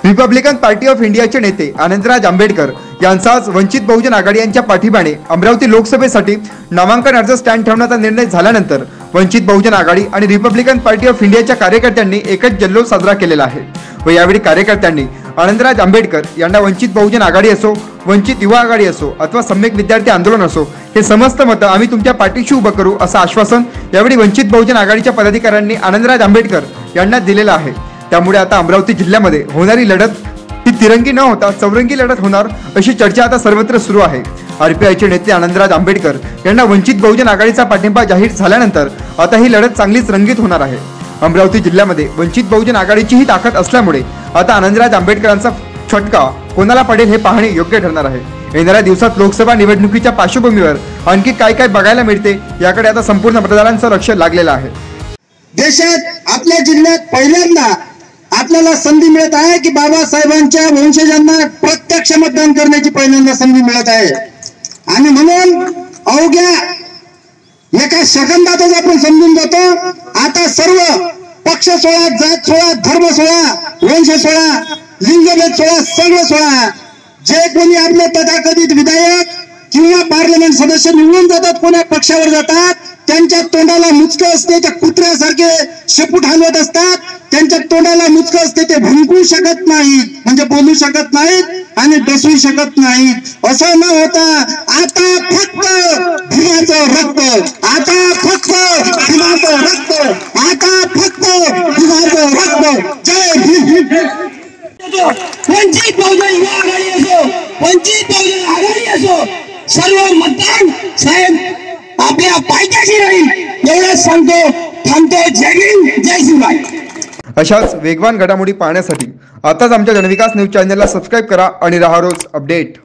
Republican party of इंडियाचे नेते आनंदराज आंबेडकर यांचा आज वंचित बहुजन आघाडी यांच्या पाठींब्याने अमरावती लोकसभेसाठी नामांकन अर्ज स्टँड ठेवण्याचा निर्णय झाल्यानंतर वंचित बहुजन आघाडी आणि रिपब्लिकन पार्टी ऑफ इंडियाच्या कार्यकर्त्यांनी एकच जल्लोष साजरा केलेला आहे व यावेळी कार्यकर्त्यांनी आनंदराज आंबेडकर यांना वंचित बहुजन आघाडी असो, वंचित युवा आघाडी असो अथवा सम्यक विद्यार्थी आंदोलन असो, हे समस्त मतं आम्ही तुमच्या पाठीशी उभं करू असं आश्वासन यावेळी वंचित बहुजन आघाडीच्या पदाधिकाऱ्यांनी आनंदराज आंबेडकर यांना दिलेलं आहे। त्यामुळे आता अमरावती जिल्ह्यामध्ये होणारी लढत ही तिरंगी न होता चौरंगी लढत होणार अशी चर्चा आता सर्वत्र सुरू आहे। आरपीआयचे नेते आनंदराज आंबेडकर यांना वंचित बहुजन आघाडीचा पाठिंबा जाहीर झाल्यानंतर आता ही लढत चांगलीच रंगीत होणार आहे। अमरावती जिल्ह्यामध्ये वंचित बहुजन आघाडीची ही ताकद असल्यामुळे आता आनंदराज आंबेडकरांचा फटका कोणाला पडेल हे पाहणे योग्य ठरणार आहे। येणाऱ्या दिवसात लोकसभा निवडणुकीच्या पार्श्वभूमीवर आणखी काय काय बघायला मिळते याकडे आता संपूर्ण मतदारांचं लक्ष लागलेलं आहे। देशात आपल्या जिल्ह्यात पहिल्यांदा आपल्याला संधी मिळत आहे की बाबासाहेबांच्या वंशजांना प्रत्यक्ष मतदान करण्याची पहिल्यांदा संधी मिळत आहे आणि म्हणून अवघ्या एका सेकंदातच आपण समजून जातो आता सर्व पक्ष सोडा, जात सोडा, धर्म सोडा, वंश सोडा, लिंगभेद सोडा, सगळं सोडा, जे कोणी आपले तथाकथित विधायक किंवा पार्लमेंट सदस्य निवडून जातात, कोणा पक्षावर जातात, त्यांच्या तोंडाला मुचकं असते, त्या कुत्र्यासारखे शेपूट हलवत असतात, त्यांच्या तोंडाला मुचकं असते, ते भुंकू शकत नाहीत, म्हणजे बोलू शकत नाहीत आणि डसू शकत नाहीत। असं न होता आता फक्त भीमाचं रक्त, आता फक्त भीमाचं रक्त, आता फक्त भीमाचं रक्त। जय भीम। वंचित बहुजन युवा आघाडी असो, वंचित बहुजन आघाडी असो, सर्व मतदान साहेब आपल्या पायथ्याशी राहील एवढंच सांगतो, थांबतो। जय भीम, जय शिवराय। अशाच वेगवान घडामोडी पाहण्यासाठी आताच आमच्या जनविकास न्यूज चॅनलला सबस्क्राईब करा आणि रहा रोज अपडेट।